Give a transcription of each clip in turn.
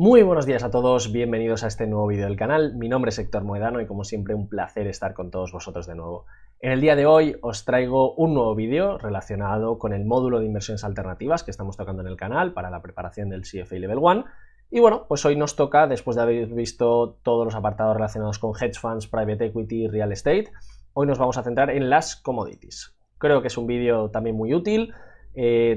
Muy buenos días a todos, bienvenidos a este nuevo vídeo del canal. Mi nombre es Héctor Moedano y como siempre un placer estar con todos vosotros de nuevo. En el día de hoy os traigo un nuevo vídeo relacionado con el módulo de inversiones alternativas que estamos tocando en el canal para la preparación del CFA Level 1. Y bueno, pues hoy nos toca, después de haber visto todos los apartados relacionados con hedge funds, private equity y real estate, hoy nos vamos a centrar en las commodities. Creo que es un vídeo también muy útil,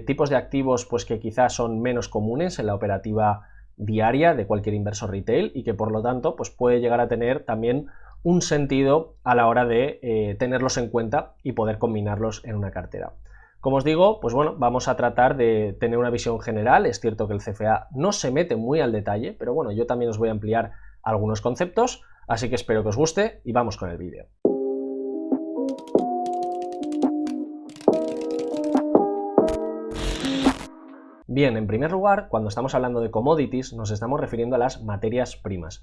tipos de activos pues que quizás son menos comunes en la operativa diaria de cualquier inversor retail y que por lo tanto pues puede llegar a tener también un sentido a la hora de tenerlos en cuenta y poder combinarlos en una cartera. Como os digo, pues bueno, vamos a tratar de tener una visión general. Es cierto que el CFA no se mete muy al detalle, pero bueno, yo también os voy a ampliar algunos conceptos, así que espero que os guste y vamos con el vídeo. Bien, en primer lugar, cuando estamos hablando de commodities, nos estamos refiriendo a las materias primas,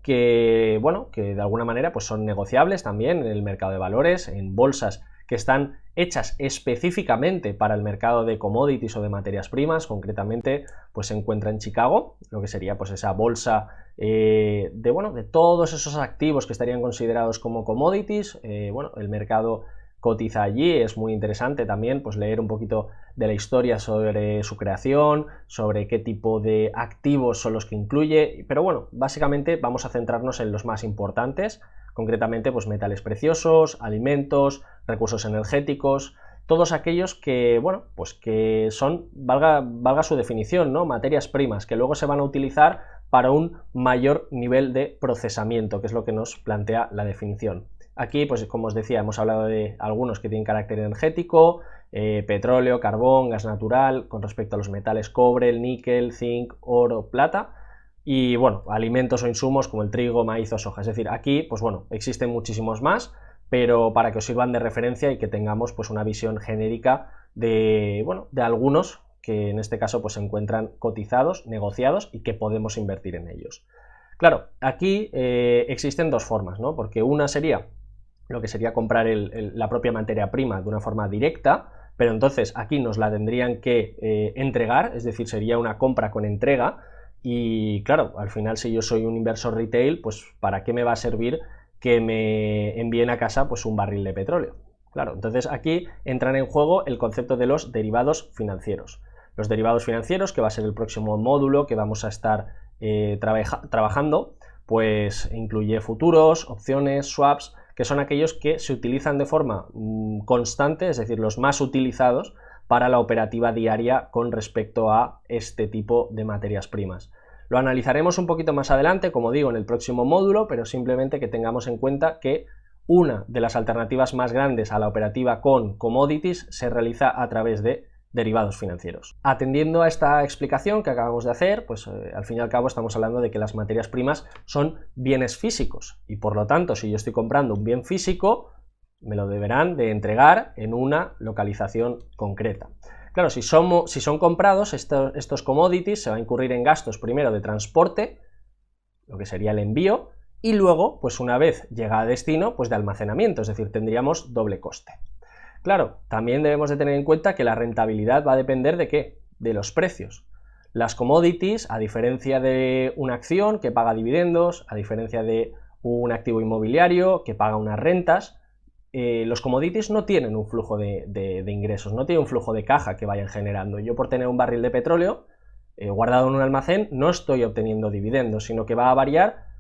que, bueno, que de alguna manera pues son negociables también en el mercado de valores, en bolsas que están hechas específicamente para el mercado de commodities o de materias primas. Concretamente, pues se encuentra en Chicago, lo que sería pues esa bolsa de todos esos activos que estarían considerados como commodities. El mercado cotiza allí, es muy interesante también pues leer un poquito de la historia sobre su creación, sobre qué tipo de activos son los que incluye, pero bueno, básicamente vamos a centrarnos en los más importantes, concretamente pues metales preciosos, alimentos, recursos energéticos, todos aquellos que, bueno, pues que son, valga su definición, ¿no? Materias primas que luego se van a utilizar para un mayor nivel de procesamiento, que es lo que nos plantea la definición. Aquí, pues como os decía, hemos hablado de algunos que tienen carácter energético, petróleo, carbón, gas natural, con respecto a los metales cobre, el níquel, zinc, oro, plata, y bueno, alimentos o insumos como el trigo, maíz o soja. Es decir, aquí, pues bueno, existen muchísimos más, pero para que os sirvan de referencia y que tengamos pues una visión genérica de, bueno, de algunos que en este caso pues se encuentran cotizados, negociados y que podemos invertir en ellos. Claro, aquí existen dos formas, ¿no? Porque una sería lo que sería comprar la propia materia prima de una forma directa, pero entonces aquí nos la tendrían que entregar, es decir, sería una compra con entrega, y claro, al final si yo soy un inversor retail, pues ¿para qué me va a servir que me envíen a casa pues un barril de petróleo? Claro, entonces aquí entran en juego el concepto de los derivados financieros. Los derivados financieros, que va a ser el próximo módulo que vamos a estar trabajando, pues incluye futuros, opciones, swaps, que son aquellos que se utilizan de forma constante, es decir, los más utilizados para la operativa diaria con respecto a este tipo de materias primas. Lo analizaremos un poquito más adelante, como digo, en el próximo módulo, pero simplemente que tengamos en cuenta que una de las alternativas más grandes a la operativa con commodities se realiza a través de derivados financieros. Atendiendo a esta explicación que acabamos de hacer, pues al fin y al cabo estamos hablando de que las materias primas son bienes físicos y por lo tanto si yo estoy comprando un bien físico me lo deberán de entregar en una localización concreta. Claro, si son comprados estos commodities se va a incurrir en gastos primero de transporte, lo que sería el envío, y luego pues una vez llega a destino pues de almacenamiento, es decir, tendríamos doble coste. Claro, también debemos de tener en cuenta que la rentabilidad va a depender ¿de qué? De los precios. Las commodities, a diferencia de una acción que paga dividendos, a diferencia de un activo inmobiliario que paga unas rentas, los commodities no tienen un flujo de ingresos, no tienen un flujo de caja que vayan generando. Yo por tener un barril de petróleo guardado en un almacén no estoy obteniendo dividendos, sino que va a variar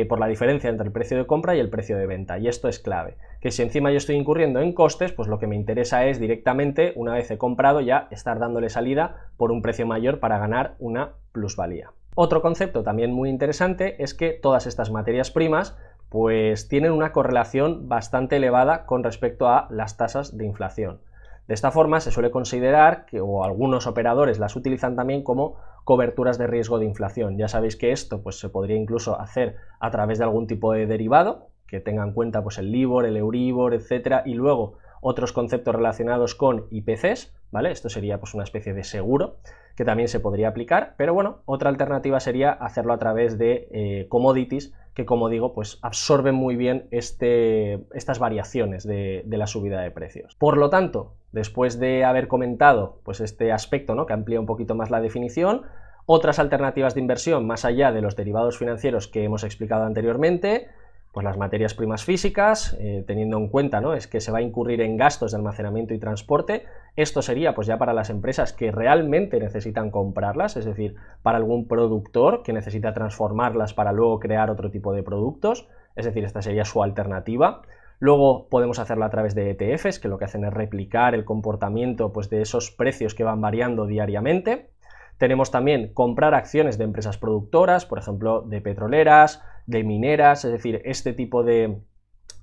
por la diferencia entre el precio de compra y el precio de venta, y esto es clave, que si encima yo estoy incurriendo en costes, pues lo que me interesa es directamente, una vez he comprado, ya estar dándole salida por un precio mayor para ganar una plusvalía. Otro concepto también muy interesante es que todas estas materias primas pues tienen una correlación bastante elevada con respecto a las tasas de inflación. De esta forma se suele considerar que, o algunos operadores las utilizan también como coberturas de riesgo de inflación. Ya sabéis que esto pues, se podría incluso hacer a través de algún tipo de derivado que tenga en cuenta pues, el LIBOR, el Euribor, etcétera, y luego otros conceptos relacionados con IPCs, ¿vale? Esto sería pues, una especie de seguro que también se podría aplicar, pero bueno, otra alternativa sería hacerlo a través de commodities que, como digo, pues absorben muy bien estas variaciones de la subida de precios. Por lo tanto, después de haber comentado pues este aspecto, ¿no?, que amplía un poquito más la definición, Otras alternativas de inversión, más allá de los derivados financieros que hemos explicado anteriormente, pues las materias primas físicas, teniendo en cuenta, ¿no?, es que se va a incurrir en gastos de almacenamiento y transporte. Esto sería pues ya para las empresas que realmente necesitan comprarlas, es decir, para algún productor que necesita transformarlas para luego crear otro tipo de productos, es decir, esta sería su alternativa. Luego podemos hacerlo a través de ETFs, que lo que hacen es replicar el comportamiento pues de esos precios que van variando diariamente. Tenemos también comprar acciones de empresas productoras, por ejemplo, de petroleras, de mineras, es decir, este tipo de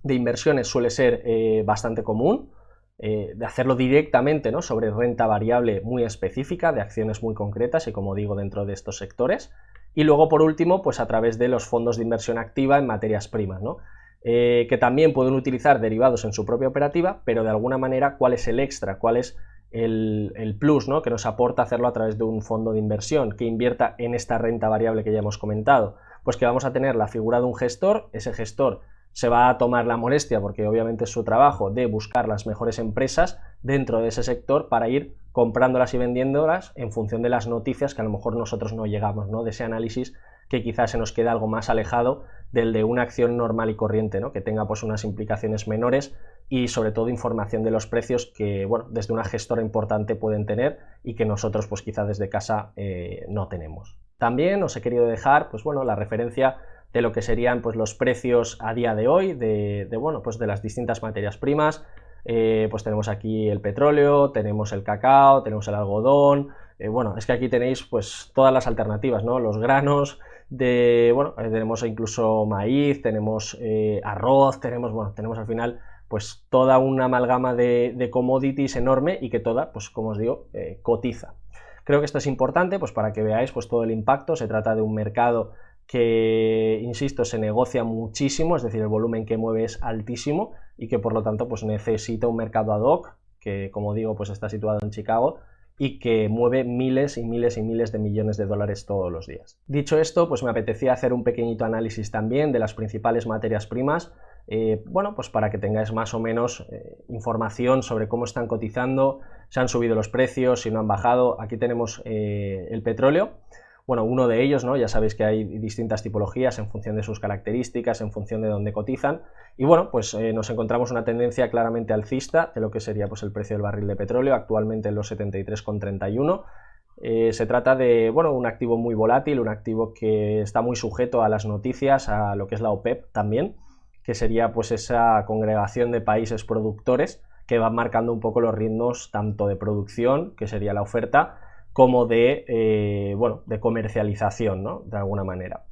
inversiones suele ser bastante común, de hacerlo directamente, ¿no?, sobre renta variable muy específica, de acciones muy concretas y, como digo, dentro de estos sectores. Y luego, por último, pues a través de los fondos de inversión activa en materias primas, ¿no?, que también pueden utilizar derivados en su propia operativa, pero de alguna manera, ¿cuál es el extra? ¿Cuál es el plus, ¿no?, que nos aporta hacerlo a través de un fondo de inversión que invierta en esta renta variable que ya hemos comentado? Pues que vamos a tener la figura de un gestor, ese gestor se va a tomar la molestia, porque obviamente es su trabajo, de buscar las mejores empresas dentro de ese sector para ir comprándolas y vendiéndolas en función de las noticias que a lo mejor nosotros no llegamos, ¿no?, de ese análisis que quizás se nos queda algo más alejado del de una acción normal y corriente, ¿no?, que tenga pues unas implicaciones menores y sobre todo información de los precios que, bueno, desde una gestora importante pueden tener y que nosotros pues quizá desde casa no tenemos. También os he querido dejar pues bueno, la referencia de lo que serían pues los precios a día de hoy bueno, pues de las distintas materias primas. Pues tenemos aquí el petróleo, tenemos el cacao, tenemos el algodón, bueno, es que aquí tenéis pues todas las alternativas, ¿no?, los granos, bueno, tenemos incluso maíz, tenemos arroz, tenemos al final pues toda una amalgama de commodities enorme y que toda, pues como os digo, cotiza. Creo que esto es importante pues para que veáis pues todo el impacto. Se trata de un mercado que, insisto, se negocia muchísimo, es decir, el volumen que mueve es altísimo y que por lo tanto pues necesita un mercado ad hoc que, como digo, pues está situado en Chicago y que mueve miles y miles y miles de millones de dólares todos los días. Dicho esto, pues me apetecía hacer un pequeñito análisis también de las principales materias primas, bueno, pues para que tengáis más o menos información sobre cómo están cotizando, si han subido los precios, si no han bajado. Aquí tenemos el petróleo. Bueno, uno de ellos, ¿no? Ya sabéis que hay distintas tipologías en función de sus características, en función de dónde cotizan. Y bueno, pues nos encontramos una tendencia claramente alcista de lo que sería pues el precio del barril de petróleo, actualmente en los 73,31. Se trata de, bueno, un activo muy volátil, un activo que está muy sujeto a las noticias, a lo que es la OPEP también, que sería pues esa congregación de países productores que van marcando un poco los ritmos tanto de producción, que sería la oferta, como de, bueno, de comercialización, ¿no?, de alguna manera.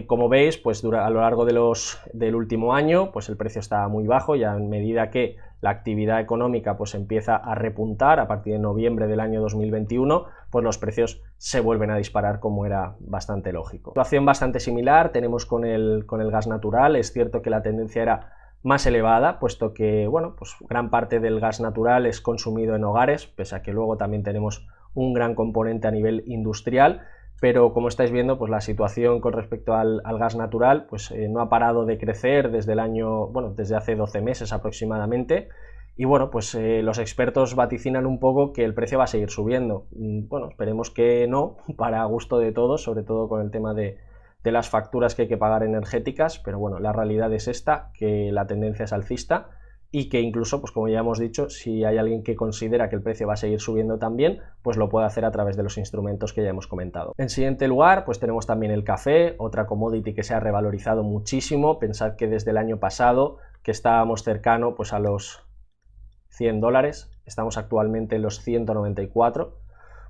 Como veis, pues a lo largo del último año, pues el precio está muy bajo, y a medida que la actividad económica pues empieza a repuntar a partir de noviembre del año 2021, pues los precios se vuelven a disparar, como era bastante lógico. Situación bastante similar tenemos con el gas natural. Es cierto que la tendencia era más elevada, puesto que, bueno, pues gran parte del gas natural es consumido en hogares, pese a que luego también tenemos un gran componente a nivel industrial, pero como estáis viendo, pues la situación con respecto al gas natural pues no ha parado de crecer desde el año, bueno, desde hace 12 meses aproximadamente, y bueno, pues los expertos vaticinan un poco que el precio va a seguir subiendo. Bueno, esperemos que no, para gusto de todos, sobre todo con el tema de las facturas que hay que pagar energéticas, pero bueno, la realidad es esta, que la tendencia es alcista y que incluso, pues como ya hemos dicho, si hay alguien que considera que el precio va a seguir subiendo también, pues lo puede hacer a través de los instrumentos que ya hemos comentado. En siguiente lugar, pues tenemos también el café, otra commodity que se ha revalorizado muchísimo. Pensad que desde el año pasado, que estábamos cercano pues a los $100, estamos actualmente en los 194.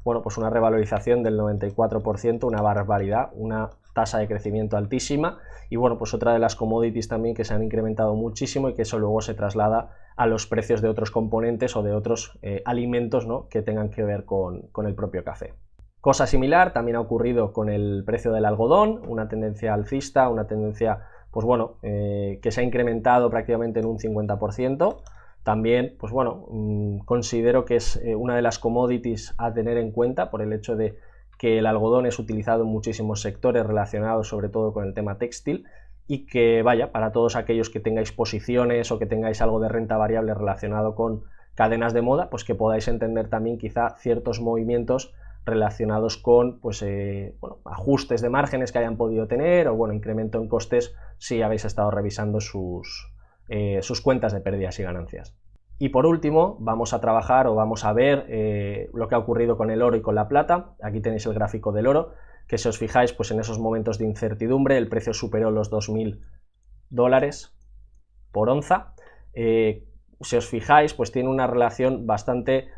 Bueno, pues una revalorización del 94%, una barbaridad, una tasa de crecimiento altísima. Y bueno, pues otra de las commodities también que se han incrementado muchísimo y que eso luego se traslada a los precios de otros componentes o de otros alimentos, ¿no?, que tengan que ver con el propio café. Cosa similar también ha ocurrido con el precio del algodón, una tendencia alcista, una tendencia, pues bueno, que se ha incrementado prácticamente en un 50%. También, pues bueno, considero que es una de las commodities a tener en cuenta por el hecho de que el algodón es utilizado en muchísimos sectores relacionados sobre todo con el tema textil, y que, vaya, para todos aquellos que tengáis posiciones o que tengáis algo de renta variable relacionado con cadenas de moda, pues que podáis entender también quizá ciertos movimientos relacionados con pues, bueno, ajustes de márgenes que hayan podido tener o bueno, incremento en costes si habéis estado revisando sus cuentas de pérdidas y ganancias. Y por último vamos a trabajar o vamos a ver lo que ha ocurrido con el oro y con la plata. Aquí tenéis el gráfico del oro, que si os fijáis pues en esos momentos de incertidumbre el precio superó los $2000 por onza. Si os fijáis pues tiene una relación bastante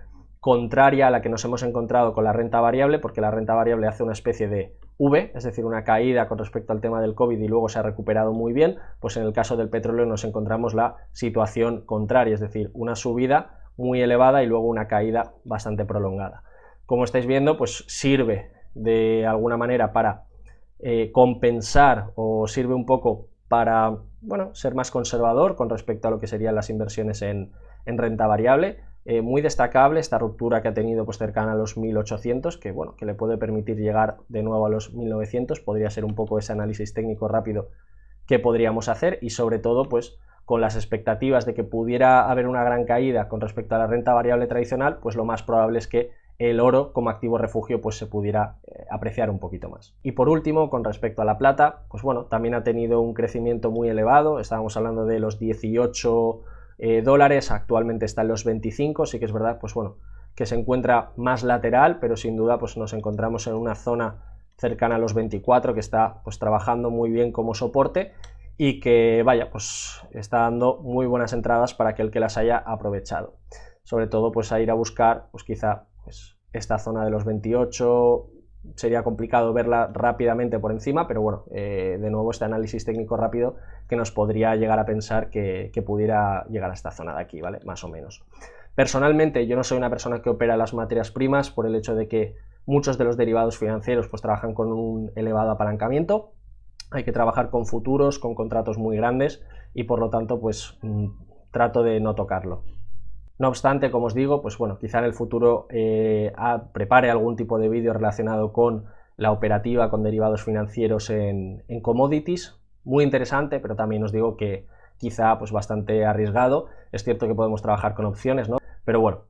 contraria a la que nos hemos encontrado con la renta variable, porque la renta variable hace una especie de V, es decir, una caída con respecto al tema del COVID y luego se ha recuperado muy bien. Pues en el caso del petróleo nos encontramos la situación contraria, es decir, una subida muy elevada y luego una caída bastante prolongada. Como estáis viendo, pues sirve de alguna manera para compensar o sirve un poco para, bueno, ser más conservador con respecto a lo que serían las inversiones en renta variable. Muy destacable esta ruptura que ha tenido pues cercana a los 1800, que bueno, que le puede permitir llegar de nuevo a los 1900, podría ser un poco ese análisis técnico rápido que podríamos hacer y sobre todo pues con las expectativas de que pudiera haber una gran caída con respecto a la renta variable tradicional, pues lo más probable es que el oro como activo refugio pues se pudiera apreciar un poquito más. Y por último, con respecto a la plata, pues bueno, también ha tenido un crecimiento muy elevado, estábamos hablando de los 18 dólares, actualmente está en los 25, sí que es verdad, pues bueno, que se encuentra más lateral, pero sin duda pues nos encontramos en una zona cercana a los 24 que está pues trabajando muy bien como soporte y que vaya, pues está dando muy buenas entradas para aquel que las haya aprovechado. Sobre todo pues a ir a buscar pues quizá pues esta zona de los 28, sería complicado verla rápidamente por encima, pero bueno, de nuevo este análisis técnico rápido que nos podría llegar a pensar que pudiera llegar a esta zona de aquí, ¿vale? Más o menos. Personalmente yo no soy una persona que opera las materias primas por el hecho de que muchos de los derivados financieros pues trabajan con un elevado apalancamiento, hay que trabajar con futuros, con contratos muy grandes y por lo tanto pues trato de no tocarlo. No obstante, como os digo, pues bueno, quizá en el futuro prepare algún tipo de vídeo relacionado con la operativa con derivados financieros en commodities, muy interesante, pero también os digo que quizá pues bastante arriesgado. Es cierto que podemos trabajar con opciones, ¿no? Pero bueno,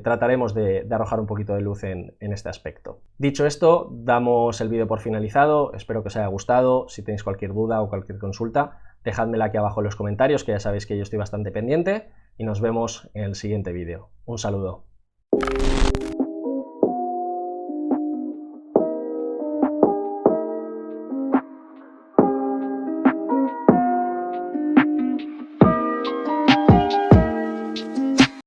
trataremos de arrojar un poquito de luz en este aspecto. Dicho esto, damos el vídeo por finalizado, espero que os haya gustado. Si tenéis cualquier duda o cualquier consulta, dejádmela aquí abajo en los comentarios, que ya sabéis que yo estoy bastante pendiente, y nos vemos en el siguiente vídeo. Un saludo.